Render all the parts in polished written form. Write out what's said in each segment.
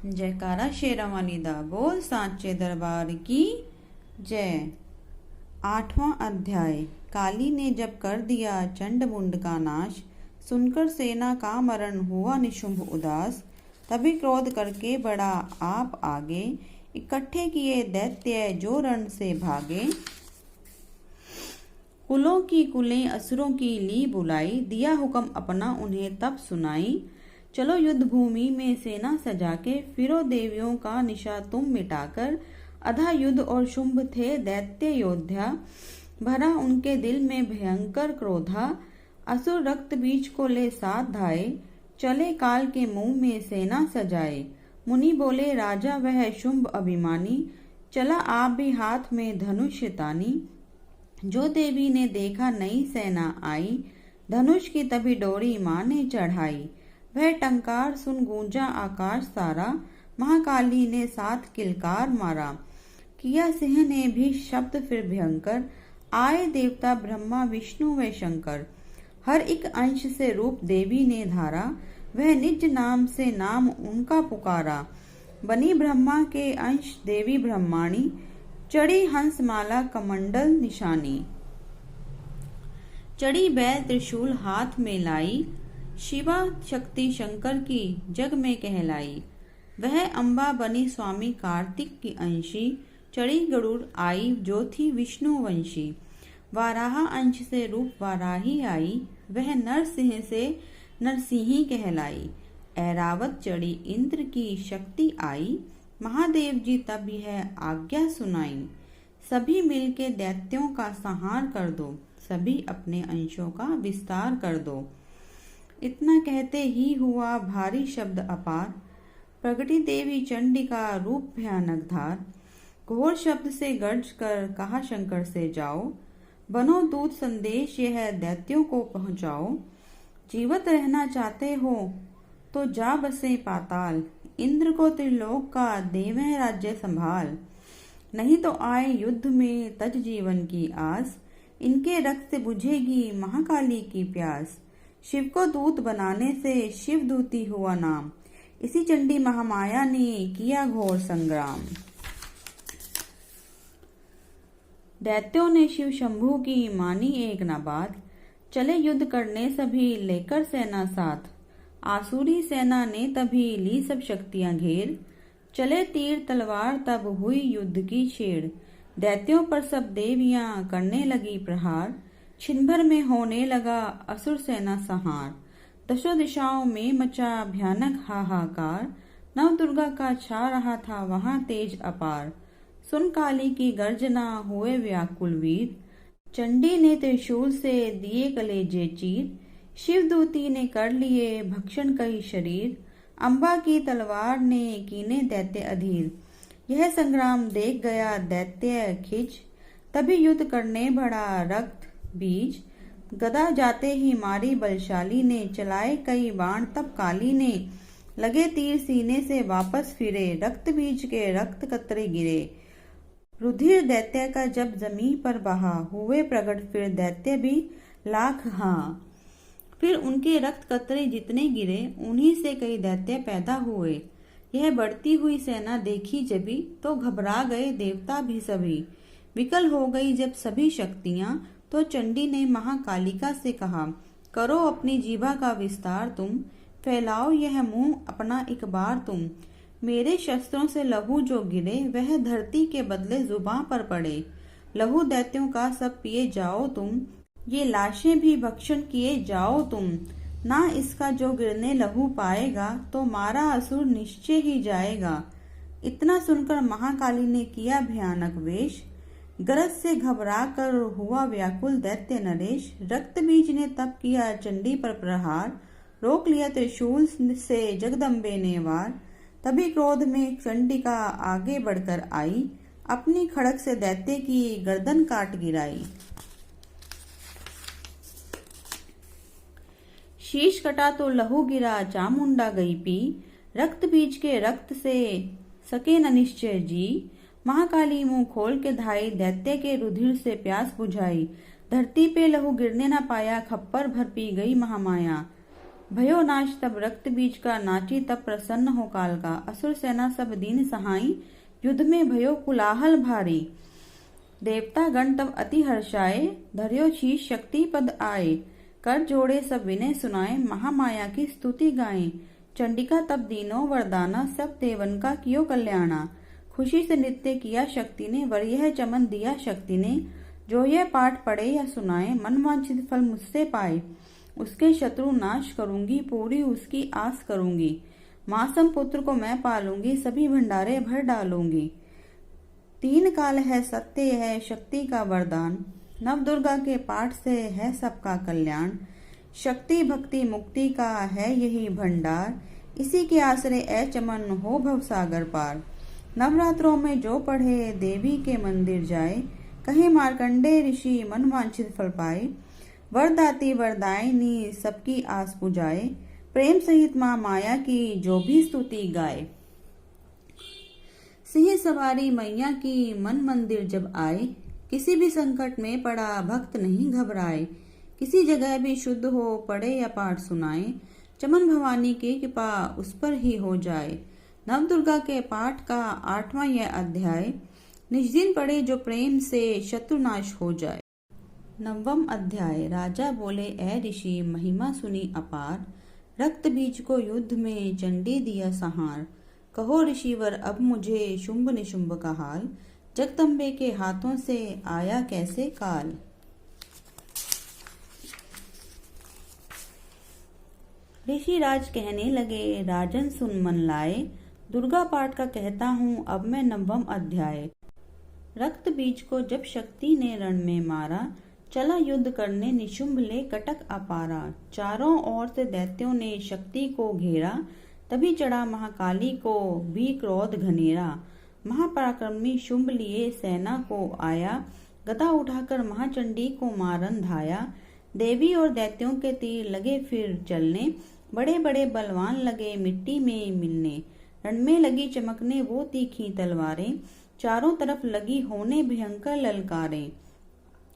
जयकारा शेरावाली दा बोल सांचे दरबार की जय। 8वां अध्याय। काली ने जब कर दिया चंड मुंड का नाश, सुनकर सेना का मरण हुआ निशुंभ उदास। तभी क्रोध करके बढ़ा आप आगे, इकट्ठे किए दैत्य जो रण से भागे। कुलों की कुलें असुरों की ली बुलाई, दिया हुक्म अपना उन्हें तब सुनाई। चलो युद्ध भूमि में सेना सजा के, फिरो देवियों का निशा तुम मिटाकर। अधा युद्ध और शुंभ थे दैत्य योद्धा, भरा उनके दिल में भयंकर क्रोधा। असुर रक्त बीज को ले साथ धाये, चले काल के मुंह में सेना सजाए। मुनि बोले राजा वह शुंभ अभिमानी, चला आप भी हाथ में धनुष तानी। जो देवी ने देखा नई सेना आई, धनुष की तभी डोरी माँ ने चढ़ाई। वह टंकार सुन गूंजा आकाश सारा, महाकाली ने साथ किलकार मारा। किया सिंह ने भी शब्द फिर भयंकर, आए देवता ब्रह्मा विष्णु व शंकर। हर एक अंश से रूप देवी ने धारा, वह निज नाम से नाम उनका पुकारा। बनी ब्रह्मा के अंश देवी ब्रह्माणी, चढ़ी हंस माला कमंडल निशानी। चढ़ी बैल त्रिशूल हाथ में लाई, शिवा शक्ति शंकर की जग में कहलाई। वह अम्बा बनी स्वामी कार्तिक की अंशी, चढ़ी गरुड़ आई जो थी विष्णु वंशी। वाराह अंश से रूप वाराही आई, वह नरसिंह से नरसिंही कहलाई। ऐरावत चढ़ी इंद्र की शक्ति आई, महादेव जी तब यह आज्ञा सुनाई। सभी मिलके दैत्यों का संहार कर दो, सभी अपने अंशों का विस्तार कर दो। इतना कहते ही हुआ भारी शब्द अपार, प्रगटी देवी चंडिका रूप भयानक धार। घोर शब्द से गर्ज कर कहा शंकर से जाओ, बनो दूत संदेश यह दैत्यों को पहुंचाओ। जीवित रहना चाहते हो तो जा बसे पाताल, इंद्र को त्रिलोक का देवें राज्य संभाल। नहीं तो आए युद्ध में तज जीवन की आस, इनके रक्त से बुझेगी महाकाली की प्यास। शिव को दूत बनाने से शिव दूती हुआ नाम, इसी चंडी महामाया ने किया घोर संग्राम। दैत्यों ने शिव शंभू की मानी एक न बात, चले युद्ध करने सभी लेकर सेना साथ। आसुरी सेना ने तभी ली सब शक्तियां घेर, चले तीर तलवार तब हुई युद्ध की छेड़। दैत्यों पर सब देवियां करने लगी प्रहार, छिन भर में होने लगा असुर सेना संहार। दशों दिशाओं में मचा भयानक हाहाकार, नव दुर्गा का छा रहा था वहां तेज अपार। सुन काली की गर्जना हुए व्याकुल वीर, चंडी ने त्रिशूल से दिए कलेजे चीर। शिवदूती ने कर लिए भक्षण कई शरीर, अम्बा की तलवार ने कीने दैत्य अधीर। यह संग्राम देख गया दैत्य खिंच, तभी युद्ध करने बढ़ा रक्त बीज। गदा जाते ही मारी बलशाली ने, चलाए कई बाण तब काली ने। लगे तीर सीने से वापस फिरे, रक्त बीज के रक्त कतरे गिरे। रुधिर दैत्य का जब जमीन पर बहा, हुए प्रकट फिर दैत्य भी लाख हाँ। फिर उनके रक्त कतरे जितने गिरे, उन्हीं से कई दैत्य पैदा हुए। यह बढ़ती हुई सेना देखी जभी, तो घबरा गए देवता भी सभी। विकल हो गई जब सभी शक्तियां, तो चंडी ने महाकालिका से कहा, करो अपनी जीभा का विस्तार तुम, फैलाओ यह मुंह अपना एक बार तुम। मेरे शस्त्रों से लहू जो गिरे, वह धरती के बदले जुबां पर पड़े। लहू दैत्यों का सब पिए जाओ तुम, ये लाशें भी भक्षण किए जाओ तुम। ना इसका जो गिरने लहू पाएगा, तो मारा असुर निश्चय ही जाएगा। इतना सुनकर महाकाली ने किया भयानक वेश, गरज से घबरा कर हुआ व्याकुल दैत्य नरेश। रक्त बीज ने तब किया चंडी पर प्रहार, रोक लिया त्रिशूल से जगदम्बे ने वार। तभी क्रोध में चंडिका आगे बढ़कर आई, अपनी खड़ग से दैत्य की गर्दन काट गिराई। शीश कटा तो लहू गिरा चामुंडा गई पी, रक्त बीज के रक्त से सके न निश्चय जी। महाकाली मुंह खोल के धाई, दैत्य के रुधिर से प्यास बुझाई। धरती पे लहू गिरने न पाया, खप्पर भर पी गई महामाया। भयो नाश तब रक्त बीज का, नाची तब प्रसन्न हो काल का। असुर सेना सब दीन सहाई, युद्ध में भयो कुलाहल भारी। देवता गण तब अति हर्षाए, धर्यो शीश शक्ति पद आए। कर जोड़े सब विनय सुनाए, महामाया की स्तुति गाएं। चंडिका तब दीनो वरदाना, सब देवन का कियो कल्याणा। खुशी से नृत्य किया शक्ति ने, वर यह चमन दिया शक्ति ने। जो यह पाठ पढ़े या सुनाए, मनवांछित फल मुझसे पाए। उसके शत्रु नाश करूंगी, पूरी उसकी आस करूंगी। मासम पुत्र को मैं पालूंगी, सभी भंडारे भर डालूंगी। 3 काल है, सत्य है शक्ति का वरदान। नव दुर्गा के पाठ से है सबका कल्याण। शक्ति भक्ति मुक्ति का है यही भंडार, इसी के आश्रय ए चमन हो भवसागर पार। नवरात्रों में जो पढ़े देवी के मंदिर जाए, कहे मार्कंडे ऋषि मनवांछित फल पाए। वरदाती वरदायिनी सबकी आस पुजाए, प्रेम सहित माँ माया की जो भी स्तुति गाए। सिंह सवारी मैया की मन मंदिर जब आए, किसी भी संकट में पड़ा भक्त नहीं घबराए। किसी जगह भी शुद्ध हो पढ़े या पाठ सुनाए, चमन भवानी की कृपा उस पर ही हो जाए। नव दुर्गा के पाठ का 8वां यह अध्याय, निज दिन पढ़े जो प्रेम से शत्रुनाश हो जाए। 9वां अध्याय, राजा बोले ए ऋषि महिमा सुनी अपार। रक्त बीज को युद्ध में चंडी दिया संहार। कहो ऋषिवर अब मुझे शुंभ निशुंभ का हाल, जगदम्बे के हाथों से आया कैसे काल। ऋषिराज कहने लगे राजन सुन मन लाए, दुर्गा पाठ का कहता हूँ अब मैं 9वां अध्याय। रक्त बीज को जब शक्ति ने रण में मारा, चला युद्ध करने निशुंभ ले कटक अपारा। चारों ओर से दैत्यों ने शक्ति को घेरा, तभी चढ़ा महाकाली को भी क्रोध घनेरा। महापराक्रमी शुंभ लिए सेना को आया, गदा उठाकर महाचंडी को मारन धाया। देवी और दैत्यों के तीर लगे फिर चलने, बड़े बड़े बलवान लगे मिट्टी में मिलने। रण में लगी चमकने वो तीखी तलवारें, चारों तरफ लगी होने भयंकर ललकारें।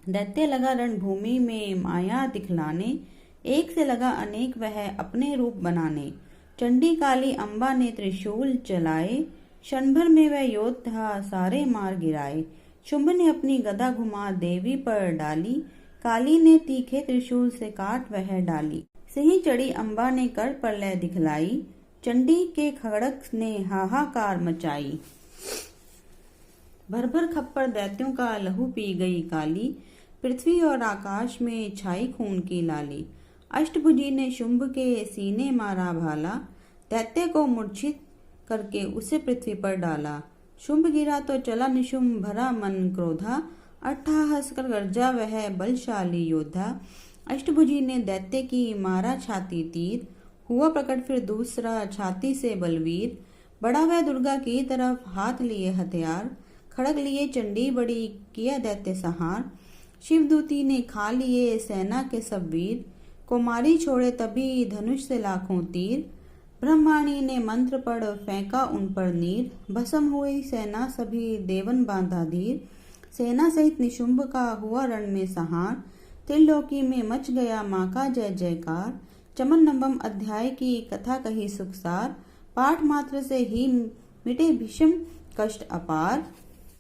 दैत्य लगा रणभूमि में माया दिखलाने, एक से लगा अनेक वह अपने रूप बनाने। चंडी काली अम्बा ने त्रिशूल चलाए, क्षण भर में वह योद्धा सारे मार गिराए। शुंभ ने अपनी गदा घुमा देवी पर डाली, काली ने तीखे त्रिशूल से काट वह डाली। सिंह चढ़ी अम्बा ने कर प्रलय दिखलाई, चंडी के खड़ग ने हाहाकार मचाई। भर भर खप्पर दैत्यों का लहू पी गई काली, पृथ्वी और आकाश में छाई खून की लाली। अष्टभुजी ने शुंभ के सीने मारा भाला, दैत्य को मूर्छित करके उसे पृथ्वी पर डाला। शुंभ गिरा तो चला निशुंभ भरा मन क्रोधा, अट्ठाहस कर गर्जा वह बलशाली योद्धा। अष्टभुजी ने दैत्य की मारा छाती तीर, हुआ प्रकट फिर दूसरा छाती से बलवीर। बड़ा वह दुर्गा की तरफ हाथ लिए हथियार, खड़ग लिए चंडी बड़ी किया दैत्य संहार। शिवदूती ने खा लिए सेना के सब वीर, कुमारी छोड़े तभी धनुष से लाखों तीर। ब्रह्माणी ने मंत्र पढ़ फेंका उन पर नीर, भस्म हुई सेना सभी देवन बांधा धीर। सेना सहित निशुंभ का हुआ रण में संहार, त्रिलोकी में मच गया माँ का जय जयकार। चमन 9वां अध्याय की कथा कही सुखसार, पाठ मात्र से ही मिटे भीषण कष्ट अपार।